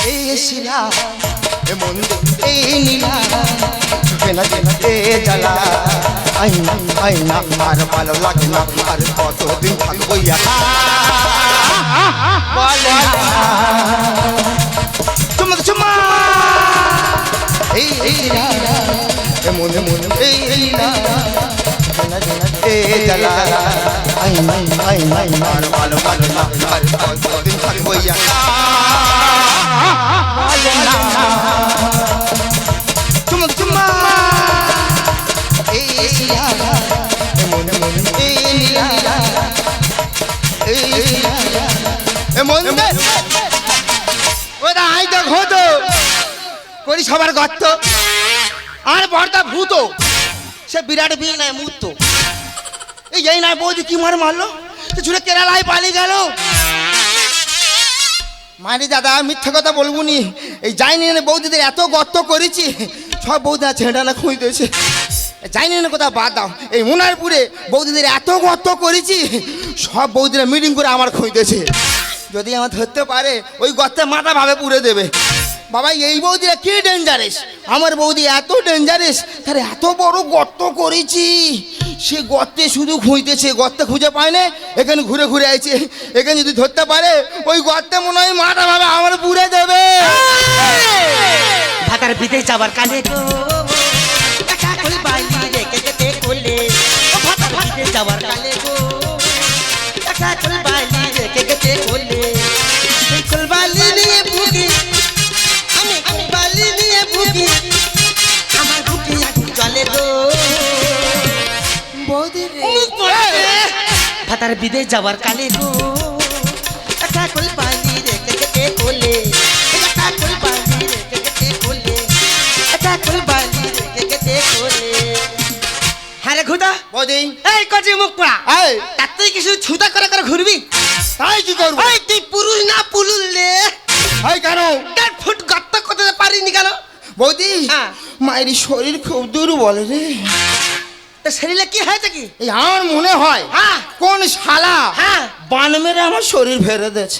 এই শিলা এ মন্দির এই নীলা কেনা কেনা এ জ্বালা আইনা আইনা আর ভালো লাগে না আর কতদিন থাকবো চুমা চুমা এই শিলা এ মনে মনে এই নীলা কেনা কেনা এ জ্বালা আইনা আইনা আর ভালো লাগে না আর কতদিন থাকবো চুমা চুমা এই শিলা মনে মনে এই নীলা এই শিলা মনে ওরা আই তো ঘোত করি সবার গর্ত আর বড়দা ভূত সে বিরাট বিয়ে নাই মুহূর্ত এই নাই বৌদি কি মারলো ছুড়ে কেরালায় পালিয়ে গেল মারি দাদা মিথ্যে কথা বলবো নি এই যাইনি বৌদিদের এত গর্ত করেছি সব বৌদিরা ছেঁটা না খুঁজতেছে যাইনি না কথা বাদ দাও এই মুনারপুরে বৌদিদের এত গর্ত করেছি সব বৌদিরা মিটিং করে আমার খুঁজতেছে যদি আমার ধরতে পারে ওই গর্তে মাথা ভাবে পুড়ে দেবে বাবা এই বৌদিরা কি ডেঞ্জারেস আমার বৌদি এত ডেঞ্জারেস তার এত বড় গর্ত করেছি সে গর্তে শুধু খুঁজতেছে গর্তে খুঁজে পায় না এখানে ঘুরে ঘুরে আইছে এখানে যদি ধরতে পারে ওই গর্তে মনে হয় মাথা ভাবে আমার পুড়ে দেবে ভাতার বিদেশ যাবার কালে গো একা কই বাইলি রেখে যেতে কোলে ও ভাতার বিদেশ যাবার কালে গো একা কই বাইলি রেখে যেতে কোলে এই কুলবালি নিয়ে বুকি আমি কুলবালি নিয়ে বুকি আমার বুকি আগুন জ্বলে গো বৌদি রে ভাতার বিদেশ যাবার কালে গো একা কই বাইলি রেখে যেতে কোলে একা কই বাইলি রেখে যেতে কোলে একা কই বাইলি রেখে যেতে কোলে আরে খুদা বৌদি এই কচি মুখ পড়া এই তাতে কিছু ছুতা করে করে ঘুরবি তাই কি করবো এই তুই পুরুষ না পুলুল রে এই কেন 1.5 ফুট গর্ত করতে পারিনি কেন বৌদি হ্যাঁ। মায়ের শরীর খুব দুর্বল রে তো শরীরে কি হয়েছে কি এই আমার মনে হয় হ্যাঁ কোন শালা হ্যাঁ বান মেরে আমার শরীর ফেরে দিয়েছে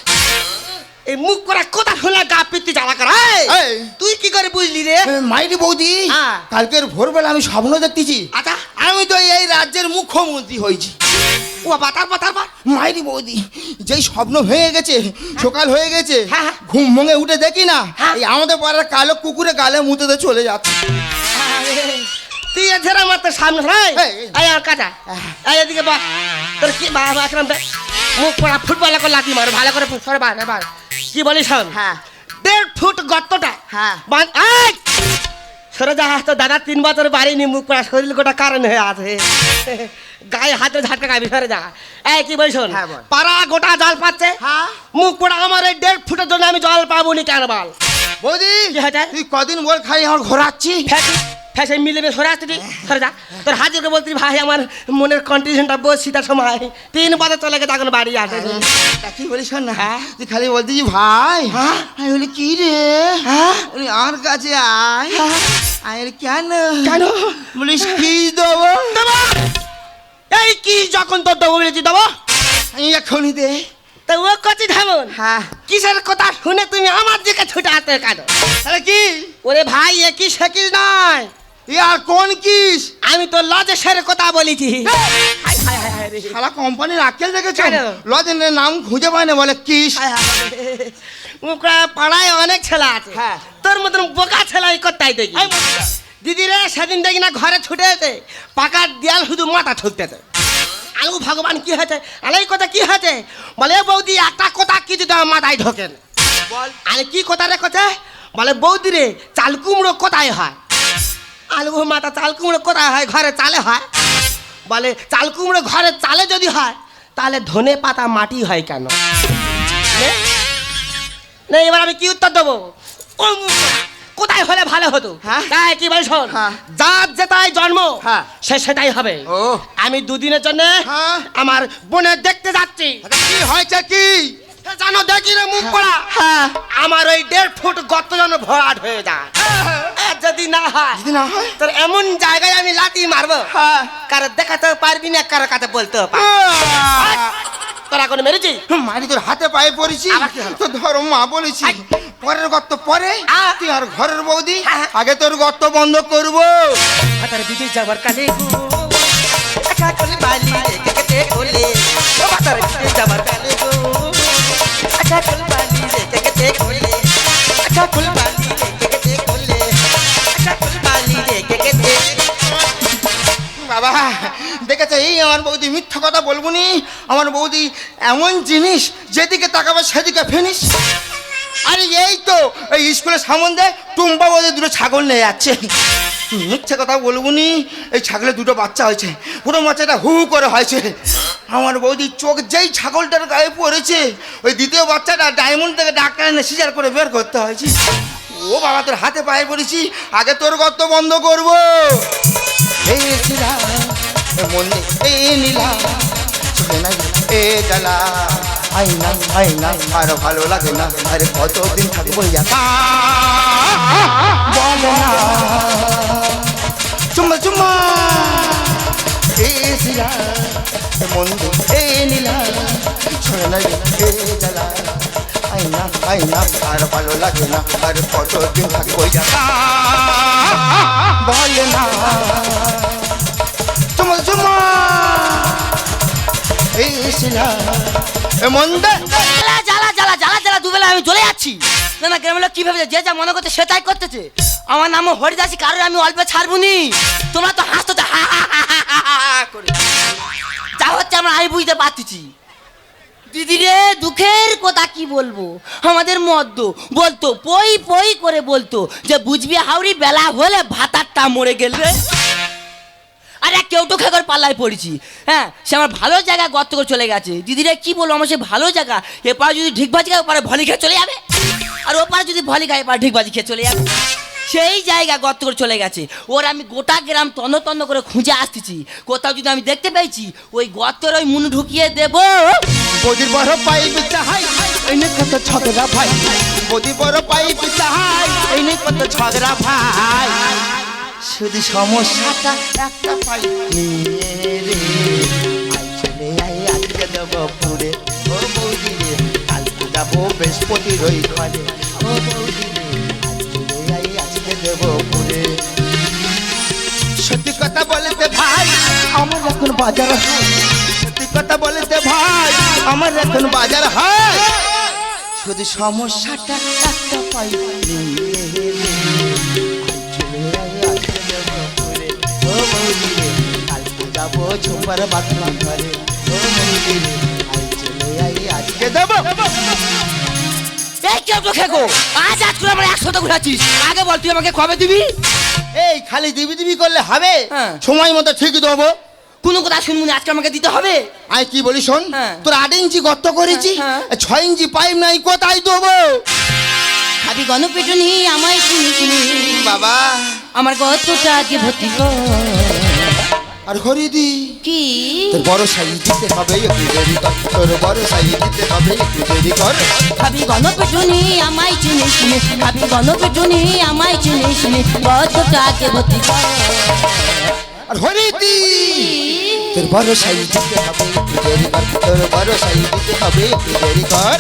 এই মুখ করা কথা শুনে গা পিত্তি জ্বালা করা এই। তুই কি করে বুঝলি রে মাইরি বৌদি হ্যাঁ। কালকের ভোরবেলা আমি স্বপ্ন দেখতেছি আচ্ছা আমি তো এই রাজ্যের মুখ্যমন্ত্রী হয়েছি ও বাতার বাতার বা মাইরি বৌদি যেই স্বপ্ন হয়ে গেছে সকাল হয়ে গেছে হ্যাঁ। ঘুম ভঙে উঠে দেখি না হ্যাঁ। এই আমাদের পাড়ার কালো কুকুরে গালে মুতেতে চলে যাচ্ছে তুই এছাড়া আমার তো সামনে রাই এই, এই। এই আর কাটা এই এদিকে বা তোর কি বাবা আসলাম মুখ পড়া ফুটবল করে লাথি মারো ভালো করে সরে বার বার কি বলিস শোন হ্যাঁ 1.5 ফুট গর্তটা হ্যাঁ এই সরে যা তো দাদা 3 বছর বাড়িনি মুখ পড়া শরীর গোটা কারণ হয়ে আছে গায়ে হাতে ঝাটকা গাবি সরে যা এই কি বলিস শোন হ্যাঁ, বল। পাড়া গোটা জল পাচ্ছে হ্যাঁ মুখ পড়া আমার এই 1.5 ফুটের জন্য আমি জল পাবো নি কেন বল বৌদি কি হয়েছে? তুই কদিন বল খালি আমার ঘোরাচ্ছি ফ্যাশন মিলে সরে আসতে সরে যা তোর হাজিরকে বলতি ভাই আমার মনের কন্ডিশনটা বসছি তার সময় 3 বছর চলে গেছে এখন বাড়ি আসে তা কি বলিস শোন না হ্যাঁ। তুই খালি বলতেছি ভাই হ্যাঁ। আমি বলি কি রে হ্যাঁ। বলি আমার কাছে আয় আমি বলি কেন কেন? বলিস কি দেবো দেবো এই কি যখন তোর দেবো বলেছি দেবো আমি এখনই দে তা ও কচি ধামন হ্যাঁ কিসের কথা শুনে তুমি আমার দিকে ছুটে আসতে কেন তাহলে কি ওরে ভাই এ কি শেকিল নয় ইয়ার কোন কিস আমি তো লজেশের কথা বলেছি হায় হায় হায় হায় রে। শালা কোম্পানির আক্কেল দেখেছো কেন? লজেনের নাম খুঁজে পায় না বলে কিস হায় হায় হায় রে। মুখরা পাড়ায় অনেক ছেলে আছে হ্যাঁ। তোর মতন বোকা ছেলে এই করতেই দেখি দিদি রে সেদিন দেখি না ঘরে ছুটে এসে পাকা দেয়াল শুধু মাথা ঠুকতেছে আলু ভগবান কি হয়েছে আলাই কথা কি হয়েছে বলে বৌদি একটা কথা কিছু তো আমার মাথায় ঢোকেন বল আরে কি কথা রে কথা বলে বৌদি রে চাল কুমড়ো কোথায় হয় আলু মাথা চাল কুমড়ো কোথায় হয় ঘরে চালে হয় বলে চাল কুমড়ো ঘরে চালে যদি হয় তাহলে ধনে পাতা মাটি হয় কেন না এবার আমি কি উত্তর দেবো ও কোথায় হলে ভালো হতো হ্যাঁ? তাই কি বল শোন হ্যাঁ। যার যেটাই জন্ম হ্যাঁ। সে সেটাই হবে ও। আমি দুদিনের জন্য হ্যাঁ। আমার বোনের দেখতে যাচ্ছি কি হয়েছে কি জানো দেখি রে মুখ পড়া হ্যাঁ আমার ওই 1.5 ফুট গর্ত যেন ভরাট হয়ে যায় আর যদি না হয় যদি না হয় তোর এমন জায়গায় আমি লাথি মারবো হ্যাঁ কারো দেখাতেও পারবি না কারো কাছে বলতেও পারবি তোরা এখন মেরেছি মারি তোর হাতে পায়ে পড়েছি আবার কি হলো? তো ধরো মা বলেছি পরের গর্ত পরে তুই আর ঘরের বৌদি হ্যাঁ। আগে তোর গর্ত বন্ধ করবো। ভাতার বিদেশ যাওয়ার কালে গো একা করে বালি রেখে গেছে কোলে ও ভাতার বিদেশ যাওয়ার কালে গো একা করে বালি রেখে গেছে কোলে একা করে বালি রেখে গেছে কোলে একা করে বালি রেখে গেছে বাবা দেখেছে এই আমার বৌদি মিথ্যা কথা বলবো নি। আমার বৌদি এমন জিনিস যেদিকে তাকাবে সেদিকে ফেনিস। আরে এই তো এই স্কুলের সামনে টুম্পা বৌদি দুটো ছাগল নিয়ে যাচ্ছে। মিথ্যে কথা বলবো নি। এই ছাগলের দুটো বাচ্চা হয়েছে, প্রথম বাচ্চাটা হু হু করে হয়েছে। আমার বৌদির চোখ যেই ছাগলটার গায়ে পড়েছে ওই দ্বিতীয় বাচ্চাটা ডায়মন্ড থেকে ডাক্তার এনে সিজার করে বের করতে হয়েছে। ও বাবা তোর হাতে পায়ে পড়েছি, আগে তোর গর্ত বন্ধ করবো। এই ছিলা মনে এই নীলা চলে না এ জ্বালা আইনা আর ভালো লাগে না। আরে কতদিন থাকবো একা বলে না চুম্মা চুম্মা এই ছিলা মনে এই নীলা চলে না এ জ্বালা আইনা আর ভালো লাগে না। আরে কতদিন থাকবো একা বলে না চুম্মা চুম্মা এই ছিলা মন্দে জ্বালা জ্বালা জ্বালা জ্বালা জ্বালা দুবেলা আমি চলে যাচ্ছি। না না গ্রামের লোক কি ভেবেছে, যে যা মনে করতে সেটাই করতেছে। আমার নাম হরিদাসী, কারোর আমি অল্প ছাড়বুনি। তোমরা তো হাসতো হা হা হা হা হা হা করে। যা হচ্ছে আমরা আমি বুঝতে পারতেছি। দিদি রে দুঃখের কথা কি বলবো, আমাদের মদ্য বলতো পই পই করে বলতো যে বুঝবি হাওড়ি বেলা হলে ভাতারটা মরে গেলে। আরে কেউ তো খেকর পাল্লায় পড়েছি। হ্যাঁ সে আমার ভালো জায়গায় গর্ত করে চলে গেছে। দিদিরা কি বলবো, আমার সে ভালো জায়গা এপারে যদি ঢিকবাজি খায় ওপারে ভলি খেয়ে চলে যাবে, আর ওপারে যদি ভলি খায় এপারে ঢিকবাজি খেয়ে চলে যাবে। সেই জায়গা গর্ত করে চলে গেছে। ওর আমি গোটা গ্রাম তন্ন তন্ন করে খুঁজে আসতেছি, কোথাও যদি আমি দেখতে পেয়েছি ওই গর্তের ওই মুন ঢুকিয়ে দেবো। বদির বড় পাইপ চাহাই এই নে কত ঝগড়া ভাই, বদির বড় পাইপ চাহাই এই নে কত ঝগড়া ভাই। শুধু সমস্যাটা একটা পাই নিয়ে রে আই চলে আই আজকে দেবো পুরে ও বৌদি রে কালকে যাবো বৃহস্পতির ওই ঘরে ও বৌদি রে আই চলে আই আজকে দেবো পুরে। সত্যি কথা বলতে ভাই আমার এখন বাজার হয়, সত্যি কথা বলতে ভাই আমার এখন বাজার হয়। শুধু সমস্যাটা একটা পাই নিয়ে রে ও বৌদি রে কালকে যাবো ঝুম্পার বাথরুম ঘরে ও বৌদি রে আই চলে আই আজকে দেবো। এই কেউ তো খেকো আজ আজ করে আমরা একসাথে ঘুরাচ্ছিস, আগে বল তুই আমাকে কবে দিবি? এই খালি দিবি দিবি করলে হবে? হ্যাঁ। সময় মতো ঠিকই দেবো। কোনো কথা শুনবো না, আজকে আমাকে দিতে হবে। আই কি বলি শোন, হ্যাঁ। তোর 8 ইঞ্চি গর্ত করেছি, হ্যাঁ। 6 ইঞ্চি পাইপ নাই, কোথায় দেবো? ভাবি গণপিটুনি আমায় শুনি শুনি বাবা আমার গতটা আগে ভর্তি কর। আর হরিদি কি তোর বড় সাইজ দিতে হবে একটু দেরি কর, তোর বড় সাইজ দিতে হবে একটু দেরি কর। ভাবি গণপিটুনি আমায় চিনি শুনি, ভাবি গণপিটুনি আমায় চিনি শুনি গতটা আগে ভর্তি কর। আর হরিদি তোর বড় সাইজ দিতে হবে একটু দেরি কর, তোর বড় সাইজ দিতে হবে একটু দেরি কর।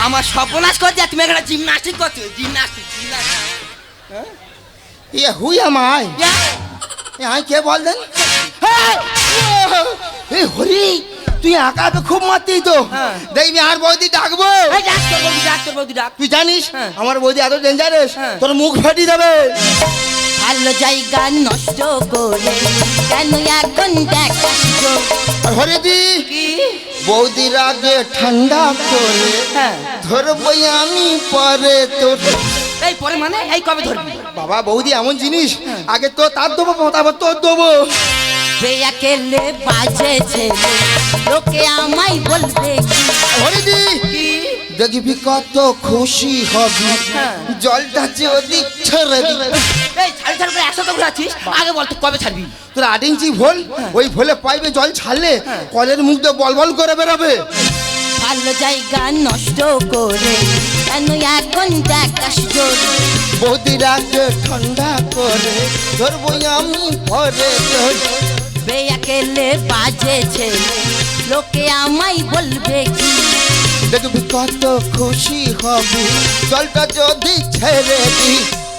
আমার সর্বনাশ করছে, তুমি এখানে জিমনাস্টিক করছো, জিমনাস্টিক জিমনাস্টিক। ইয়ে হুই আমায় আই কে বল দেন। এই হরি তুই আঁকাতে খুব মারতি তো, হ্যাঁ। দেখবি আর বৌদি ডাকবো। এই ডাক্তার বৌদি, ডাক্তার বৌদি ডাক। তুই জানিস হ্যাঁ। আমার বৌদি এত ডেঞ্জারাস, হ্যাঁ। তোর মুখ ফাটি যাবে। ভালো জায়গা নষ্ট করে কেন এখন দেখাস গো? আর হরিদি কি বৌদির আগে ঠান্ডা করে হ্যাঁ ধরবই আমি পরে তোর এই পরে মানে এই কবে ধরবি? বাবা বৌদি এমন জিনিস, আগে তো তার দেবো তারপর তোর দেবো। বেয়াকেলে বাজে ছেলে লোকে আমায় বলবে কি? হরিদি দেখবি কত খুশি হবি, জলটা যদি ছেড়ে দিবি। এই ছাড় ছাড় করে একসাথে ঘুরাচ্ছিস, আগে বল তো কবে ছাড়বি? তোর 8 ইঞ্চি ভোল, ওই ভোলে পাইপে জল ছাড়লে কলের মুখ দিয়ে বল বল করে বেরোবে। ভালো জায়গা নষ্ট করে কেন এখন দেখাস জোরে? বৌদিরাকে ঠান্ডা করে ধরবো আমি পরে তোর। বেয়াকেলে বাজে ছেলে লোকে আমায় বলবে কি? দেখবি কত খুশি হবি, জলটা যদি ছেড়ে দি।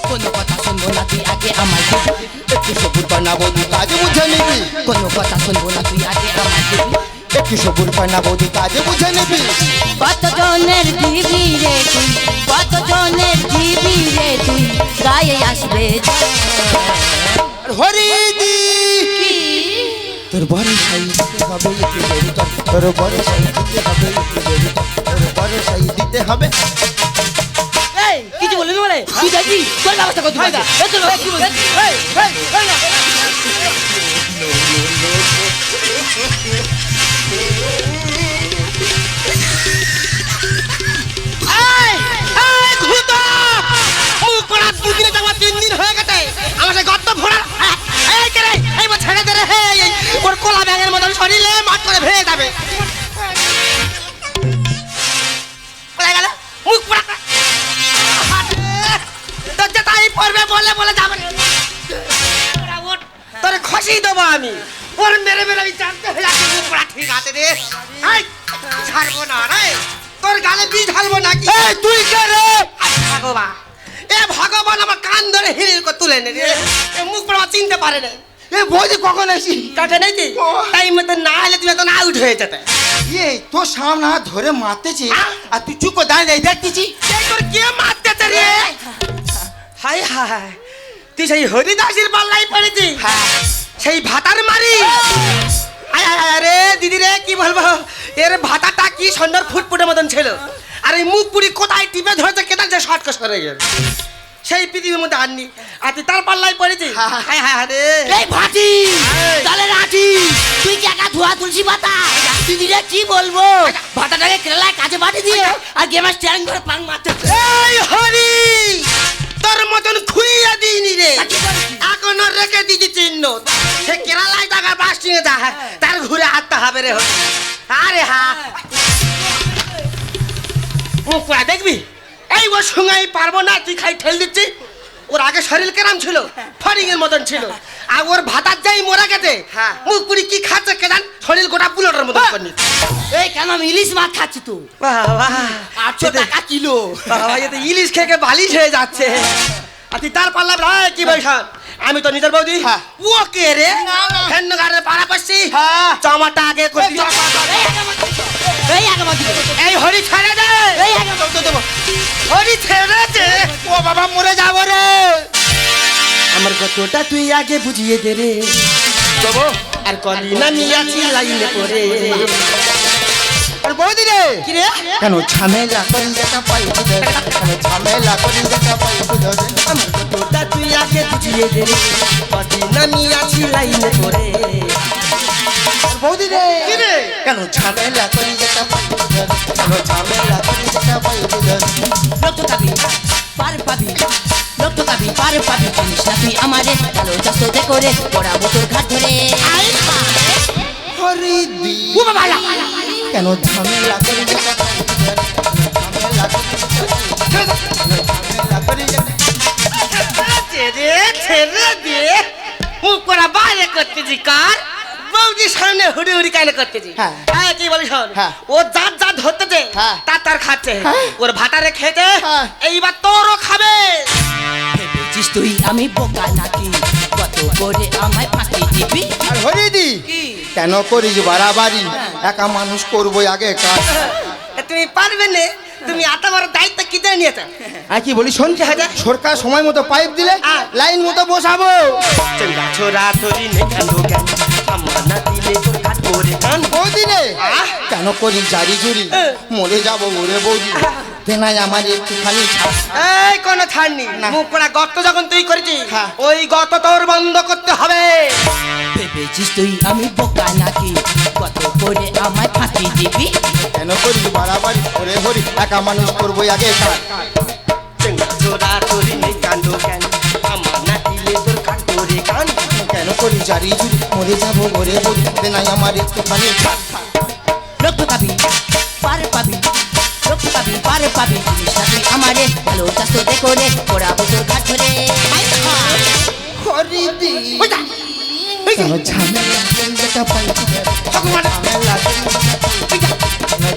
কোনো কথা শুনবো না তুই আগে আমায় দিবি, একটু সবুর পানা বৌদি কাজে বুঝে নিবি। কোনো কথা শুনবো না তুই আগে আমায় দিবি। একটু সবুর পানা বৌদি কাজে বুঝে নিবি। কতজনের দিবি রে তুই, কতজনের দিবি রে তুই, গায়ে আসবে হরিদি কি? তোর বড় সাই দিতে হবে একটু দেরি কর, তোর বড় সাই দিতে হবে একটু দেরি কর, তোর বড় সাই দিতে হবে। এই কিছু বলবি বলে কি দেখি তোর ব্যবস্থা করতে হয় না। এই তো কি বলছিস? এই এই না এই এই ঘুতো মুখ পড়া দুদিনে যাওয়া 3 দিন হয়ে গেছে আমার সেই গর্ত ভরা। এই কে রে? এই মো ছেড়ে দে রে। এই ওর কোলা ব্যাঙের মতন শরীরে মাঠ করে ভেঙে যাবে। কোথায় গেল মুখ পড়া? তোর যে তাই পড়বে বলে বলে যাবে। তোর খসি দেবো আমি, ওর মেরে মেরে আমি জানতে হয়ে যাচ্ছি। মুখ পড়া ঠিক আছে রে। এই ছাড়বো না রে, তোর গালে বীজ ঢালবো নাকি? এই তুই কে রে? ভগবান, এ ভগবান আমার কান ধরে হিরির করে তুলে নে রে। এ মুখ পড়া চিনতে পারে না। এ বৌদি কখন এসি? কাটে নাকি টাইম মতো না হলে তুমি এখন আউট হয়ে যেতে। এই তোর সামনে হাত ধরে মারতেছি আর তুই চুপ করে দাঁড়িয়ে দাঁড়িয়ে দেখতেছি। এই তোর কে মারতেছে রে? হাই হাই, তুই সেই হরিদাসের পাল্লাই পড়েছি? সেই ভাতার মারি? আয় আয় আয় রে দিদি রে, কি বলবো, এর ভাতাটা কি সুন্দর ফুটফুটের মতন ছিল, আর এই মুখ পুরি কোথায় টিপে ধরেছে কেদার যে শর্ট সরে গেল। সেই পৃথিবীর মধ্যে আননি, আর তুই তার পাল্লাই পড়েছি? হায় হায় রে। এই ভাটি তাহলে রাঠি তুই কি একা ধোয়া তুলসী পাতা? দিদিরে কি বলবো, ভাতাটাকে কেরালায় কাজে পাঠিয়ে দিয়ে আর গেমার স্টিয়ারিং ধরে পাং মারতে। এই হরি, তোর মতন খুইয়া দিইনি রে, এখনো রেখে দিদি চিহ্ন। সে কেরালায় টাকা বাস নিয়ে যা, তার ঘুরে হাঁটতে হবে রে হরি। আরে হা মুখ পোড়া দেখবি, এই ওর সঙ্গে আমি পারবো না, তুই খাই ঠেল দিচ্ছি। ওর আগে শরীর কেরাম ছিল, ফরিং এর মতন ছিল, আর ওর ভাতার যাই মরে গেছে। মুখ পুরি কি খাচ্ছে কেদান, শরীর গোটা বুলেটের মতন করে নিচ্ছে। এই কেন আমি ইলিশ মাছ খাচ্ছি তো, বাবা 800 টাকা কিলো। বাবা এতে ইলিশ খেয়ে বালিশ হয়ে যাচ্ছে। আর তুই তার পাল্লা ভাই কি বৈশাল, আমি তো নিজের বৌদি। ও কে রে? ফেন্ন গাড়ি পাড়া পড়ছি, জামাটা আগে করছি। এই আগে মাছ দিবি। এই হরি ছেড়ে দে, এই আগে মাছ দেবো। হরি ছেড়ে দে। ও বাবা মরে যাবো রে। আমার কতটা তুই আগে বুঝিয়ে দে রে, দেবো আর কদিন আমি আছি লাইনে পড়ে। আর বৌদি রে কি রে? কেন ঝামেলা করি দেখা পাই বুঝে, কেন ঝামেলা করি দেখা পাই বুঝে। আমার কতটা তুই আগে বুঝিয়ে দে রে, কদিন আমি আছি লাইনে পড়ে। আর বৌদি রে কি রে? কেন ঝামেলা করি দেখা পাই বুঝে, কেন ঝামেলা করি দেখা পাই বুঝে। লোক পাবি পার পাবি, লোক পাবি পার পাবি, চিনিস না তুই আমারে, ভালো চাষ করে পড়াবো তোর ঘাট ধরে। হরিদি ও বাবা কেন ঝামেলা করি দেখা পাই বুঝে, ঝামেলা করি দেখা পাই বুঝে, ঝামেলা করি দেখা। ছেড়ে ছেড়ে দিয়ে মুখ করা বাইরে করতেছি কার বৌদির সামনে হুড়ি হুড়ি কেন করতেছি? হ্যাঁ। হ্যাঁ কি বলি শোন, হ্যাঁ। ও যার যা ধরতেছে হ্যাঁ। তার খাচ্ছে, হ্যাঁ। ওর ভাটারে খেতে হ্যাঁ। এইবার তোরও খাবে। ভেবেছিস তুই আমি বোকা নাকি, কত করে আমায় ফাঁকি দিবি? আর হরিদি কেন করিস বাড়াবাড়ি, একা মানুষ করবো আগে কাজ। তুমি পারবে না, তুমি এত বড় দায়িত্ব কি দিয়ে নিয়েছো? আর কি বলি শোন, সরকার সময় মতো পাইপ দিলে লাইন মতো বসাবো। চন্ডা ছোড়া তোরি নে কান্দো জ্ঞান, আমার না দিলে তোর কাট করে কান। বৌদি রে কেন করি জারি জুরি, মরে যাবো ওরে বৌদি। দে নাই আমার একটুখানি ছাড়। এই কোনো ছাড় নেই, না। মুখ পোড়া গর্ত যখন তুই করেছিস হ্যাঁ। ওই গর্ত তোর বন্ধ করতে হবে। ভেবেছিস তুই আমি বোকা নাকি, কত করে আমায় ফাঁকি দিবি? কেন করবি বাড়াবাড়ি, ওরে হরি একা মানুষ করবো আগে ছাড়। তোরা তোরি নেই কান্দ কেন, আমার না দিলে তোর কান্দ রে কান। কেন করি জারি জুড়ি, মরে যাবো ওরে হরি দে নাই আমার একটুখানি ছাড়। রক্ত পাবি পারে পাবি, রক্ত পাবি পারে পাবি, জিনিস না তুই আমারে, ভালো চাষ তো দেখো রে, পড়াবো তোর ঘাট ধরে। হরিদি কেন ঝামেলা যেটা পাইছি ভগবান ঝামেলা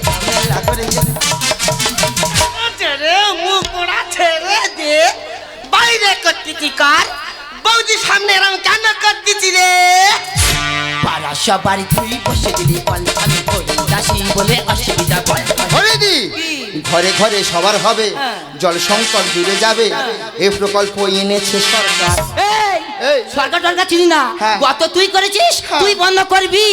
ঝামেলা করে ছেড়ে মুখ পোড়া ছেড়ে দে, বাইরে করতেছি কার বৌদি সামনে এরম কেন করতেছি রে? পাড়া সবারই তুই বসে দিলি বল, আমি হরি দাসী বলে অসুবিধা বল। হরিদি ঘরে ঘরে সবার হবে, জল সংকট দূরে যাবে, এই প্রকল্প এনেছে সরকার। এই সরকার টরকার চিনি না, হ্যাঁ। গত তুই করেছিস, তুই বন্ধ করবি।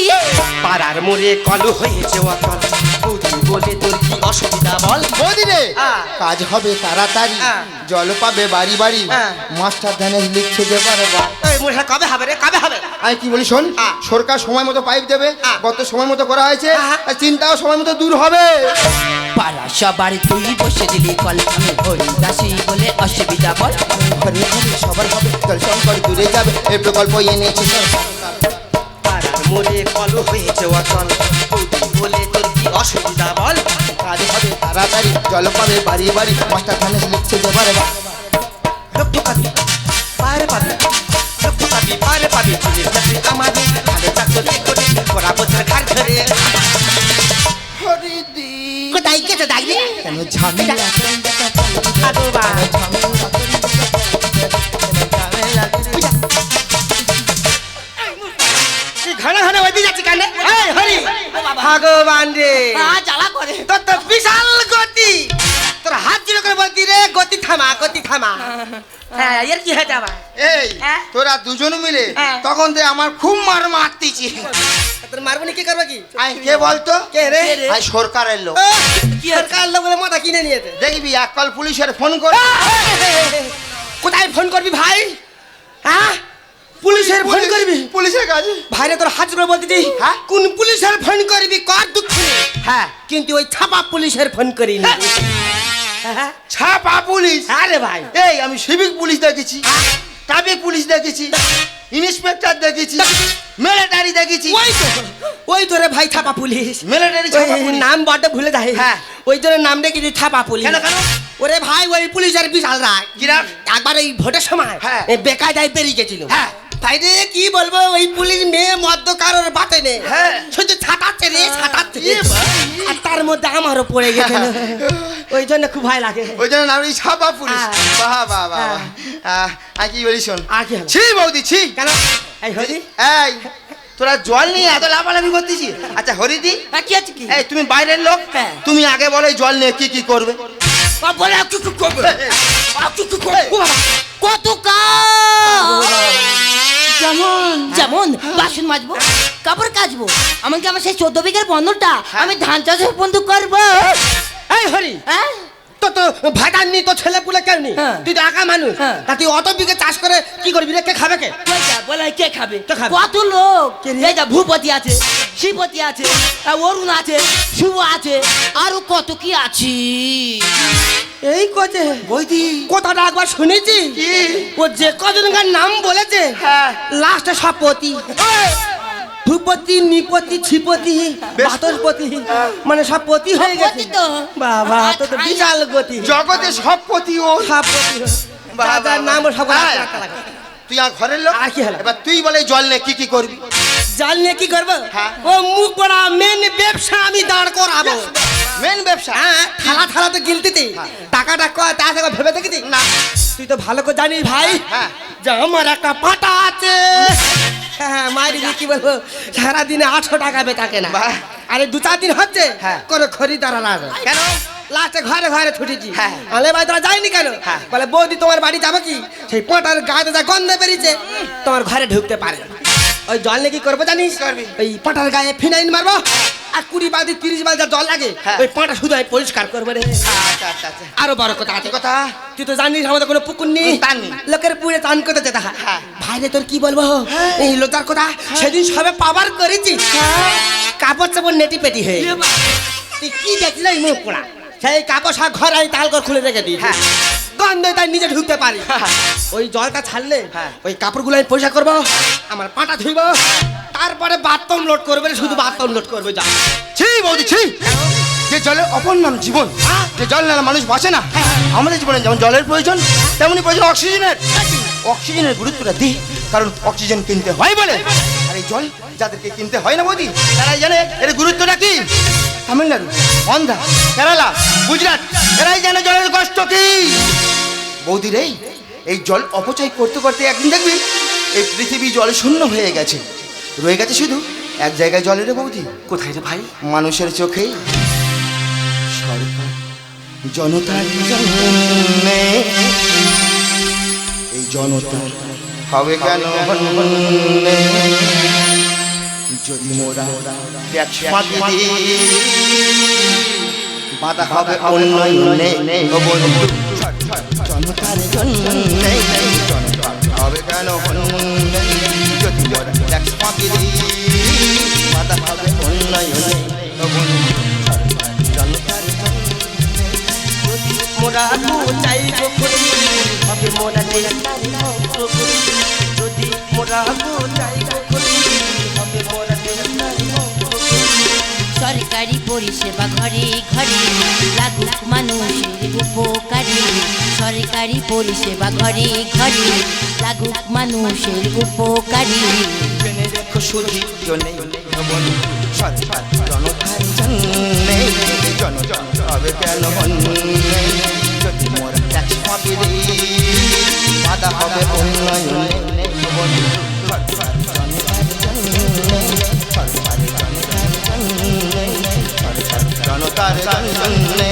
পাড়ার মোড়ে কলু হয়েছে অচল, বৌদি বলে তোর কি অসুবিধা বল? মোদি রে হ্যাঁ। কাজ হবে তাড়াতাড়ি, হ্যাঁ। জল পাবে বাড়ি বাড়ি, হ্যাঁ। মাস্টার ধানে লিখছে যে বারবার। এই মোড়ে কবে হবে রে, কবে হবে? আমি কি বলি শোন, হ্যাঁ। সরকার সময় মতো পাইপ দেবে, হ্যাঁ। কত সময় মতো করা হয়েছে, হ্যাঁ। আর চিন্তাও সময় মতো দূর হবে। পাড়া সবারই তুই বসে দিলি বল, আমি হরি দাসী বলে অসুবিধা বল। ঘরে ঘরে সবার হবে, জল সংকট দূরে যাবে, এই প্রকল্প এনেছে সরকার। পাড়ার মোড়ে কলু হয়েছে অচল, বৌদি বলে তোর কি অসুবিধা বল? কাজ হবে তাড়াতাড়ি, জল পাবে বাড়ি বাড়ি, মাস্টার ধানে লিখছে যে বারবার। রক্ত পাবি পারে পাবি, রক্ত পাবি পারে পাবি, জিনিস না তুই আমাদের, ভালো চাকরি দেখো রে, পড়াবো তোর ঘাট ধরে। হরিদি কোথায় গেছে ডাকলি? কেন ঝামেলা ভগবান ঘন ঘন ওই দিকে যাচ্ছি কেন? এই হরি ভগবান রে, জ্বালা করে। তোর তো বিশাল গতি, তোর হাত জোড় করে বলতি রে গতি থামা, গতি থামা। হ্যাঁ এর কি হয়েছে আবার? এই হ্যাঁ? তোরা দুজন মিলে হ্যাঁ। তখন থেকে আমার খুব মার মারতিছি। তোর মারবনি কি করবে কি? আই কে বলতো? কে রে? আই সরকারের লোক। কি সরকার লোকের মাথা কিনে নিয়েছে? দেখবি এক কল পুলিশের ফোন করে। কোথায় ফোন করবি ভাই? হ্যাঁ পুলিশের ফোন করবি? পুলিশের কাছে। ভাইরে তোর হাত করে বলতে দিই, হ্যাঁ? কোন পুলিশের ফোন করবি কর দুঃখ নেই। হ্যাঁ কিন্তু ওই ছাপা পুলিশের ফোন করিনি। হ্যাঁ ছাপা পুলিশ। আরে ভাই এই আমি সিভিক পুলিশ দেখেছি, ট্রাফিক পুলিশ দেখেছি, ইন্সপেক্টর দেখেছি, মিলিটারি দেখেছি। ওই তো রে ভাই ছাপা পুলিশ। মিলিটারি ওই ছাপা পুলিশ। নাম বড্ড ভুলে যায়। হ্যাঁ। ওই জন্য নাম ডেকেছি ছাপা পুলিশ। কেন, কেন? ওরে ভাই ওই পুলিশের বিশাল রাগ। কি রাগ? একবার এই ভোটের সময় হ্যাঁ। বেকায়দায় বেরিয়ে গেছিল। হ্যাঁ। তাই রে কি বলবো, ওই পুলিশ মেয়ে মদ্য কারোর বাতে নেই। হ্যাঁ। শুধু ছাটাচ্ছে রে ছাটাচ্ছে। এ ভাই। আর তার মধ্যে আমারও পড়ে গেছে। ওই জন্য খুব ভয় লাগে। ওই জন্য নাম এই ছাপা পুলিশ। হ্যাঁ। বাহ বাহ বাহ বাহ। আর কি বলি শোন, আর কি হলো? ছি বৌদি ছি। কেন এই হরি এই তোরা জল নিয়ে এত লাফালাফি করতেছি। আচ্ছা হরিদি, কি আছে কি? এই তুমি বাইরের লোক, হ্যাঁ। তুমি আগে বলো এই জল নিয়ে কি কি করবে। বলে কি কি করবে? কি কি করবে? কত কাজ, যেমন বাসন মাজবো, কাপড় কাচবো, এমনকি আমার সেই 14 বিঘের বন্ধনটা আমি ধান চাষে বন্ধ করবো। এই হরি হ্যাঁ তো তো ভাটার নি তো ছেলে পুলে কেউ নি, হ্যাঁ। তুই তো একা মানুষ। হ্যাঁ। তা তুই অত বিঘে চাষ করে কি করবি রে? কে খাবে কে? বলে কে খাবে? কে খাবে? কত লোক, কে রে? এই যা ভূপতি আছে, শ্রীপতি আছে, অরুণ আছে, শুভ আছে, আরো কত কি আছে। এই কোচে বৌদি কথাটা একবার শুনেছি। কি? ও যে কজনকার নাম বলেছে হ্যাঁ। লাস্টে সব পতি, ভূপতি, নিপতি, ছিপতি, বেশ। বাতসপতি, মানে সব পতি হয়ে গেছে। পতি তো। বাবা তো তো বিশাল গতি। জগতে সব পতি ও। সব পতি বাহ, যার যার বাহ, নাম বাহ। সব হ্যাঁ। তুই আর ঘরের লোক, আর কি হলো? এবার তুই বলে এই জল নিয়ে কি কি করবি। জাল নিয়ে কি করবো? হ্যাঁ। ও মুখ পড়া মেন ব্যবসা আমি দাঁড় করাবো। মেন ব্যবসা। হ্যাঁ থালা থালা তো গিলতিতে টাকাটা কয় তা থেকে ভেবে দেখি না। তুই তো ভালো করে জানিস ভাই হ্যাঁ। যে আমার একটা পাটা আছে। হ্যাঁ মারি দিয়ে কি বলবো, সারাদিনে 800 টাকা বেচা কেনা। বাহ। আরে 2-4 দিন হচ্ছে হ্যাঁ। কোনো খরিদার লাগে কেন? লাস্টে ঘরে ঘরে ছুটেছি। হ্যাঁ। আলে ভাই তোরা যায়নি কেন? হ্যাঁ। বলে বৌদি তোমার বাড়ি যাবো কি? সেই পাটার গায়ে যা গন্ধ বেরিয়েছে তোমার ঘরে ঢুকতে পারে না। ওই জল নিয়ে কি করবো জানিস? করবি? ওই পাটার গায়ে ফিনাইল মারবো আর 20 বালতি 30 বালতি যা জল লাগে হ্যাঁ। ওই পাটা শুধু আমি পরিষ্কার করবো রে। আচ্ছা আচ্ছা আচ্ছা আরো বড় কথা আছে। কথা তুই তো জানিস আমাদের কোনো পুকুর নেই, তার নেই। লোকের পুকুরে চান করতে যেতে হয়। হ্যাঁ। ভাইরে তোর কি বলবো এই লোটার কথা, সেদিন সবে পাবার করেছি কাপড় চাপড় নেটি পেটি হয়ে তুই কি দেখলি এই মুখ পোড়া, সেই কাপড় সব ঘর আমি তাল করে খুলে রেখে দিই। হ্যাঁ। গন্ধে তাই নিজে ঢুকতে পারি। ওই জলটা ছাড়লে হ্যাঁ। ওই কাপড়গুলো আমি পরিষ্কার করবো, আমার পাটা ধুইব, তারপরে বাথরুম লোড করবে, শুধু বাথরুম লোড করবে। যা ছি বৌদি ছি, যে জলের অপর নাম জীবন, যে জল না মানুষ বাঁচে না। আমাদের জীবনে যেমন জলের প্রয়োজন তেমনি প্রয়োজন অক্সিজেনের। অক্সিজেনের গুরুত্বটা দিই, কারণ অক্সিজেন কিনতে হয় বলে। আর এই জল যাদেরকে কিনতে হয় না বৌদি, তারাই জানে এর গুরুত্বটা কি। তামিলনাড়ু, অন্ধ্রা, কেরালা, গুজরাট, এরাই জানে জলের কষ্ট কি। বৌদি রে, এই জল অপচয় করতে করতে একদিন দেখবি এই পৃথিবী জল শূন্য হয়ে গেছে, রয়ে গেছে শুধু এক জায়গায় জলের বৌদি। কোথায় রে ভাই? মানুষের চোখে। সরকার জনতার জন্যে, এই জনতা হবে কেন বন্যে? যদি মোরা ট্যাক্স ফাঁকি দিই, বাধা হবে উন্নয়নে ও বন্ধু। জনতার জন্যে জনতা হবে কেন বন্যে? যদি মোরা ট্যাক্স ফাঁকি দিই, বাধা হবে উন্নয়নে ও বন্ধু। জনতার মোরা চাইবো ক্ষতি হবে মোরা দেশটার অগ্রগতি। যদি মোরা চাইবো ক্ষতি হবে মোরা দেশটার অগ্রগতি। সরকারি পরিষেবা ঘরে ঘরে লাগুক মানুষের উপকারী। সরকারি পরিষেবা ঘরে ঘরে লাগুক মানুষের উপকারী। জেনে রেখো সুযোগ নেই সরকার জনতার জন্যে, জনগণ হবে কেন বন্যে? যদি মোরা ট্যাক্স ফাঁকি দিই, বাধা হবে উন্নয়নে সরকার জনতার জন্যে, সরকার জনতার জন্যে, সরকার জনতার জন্যে।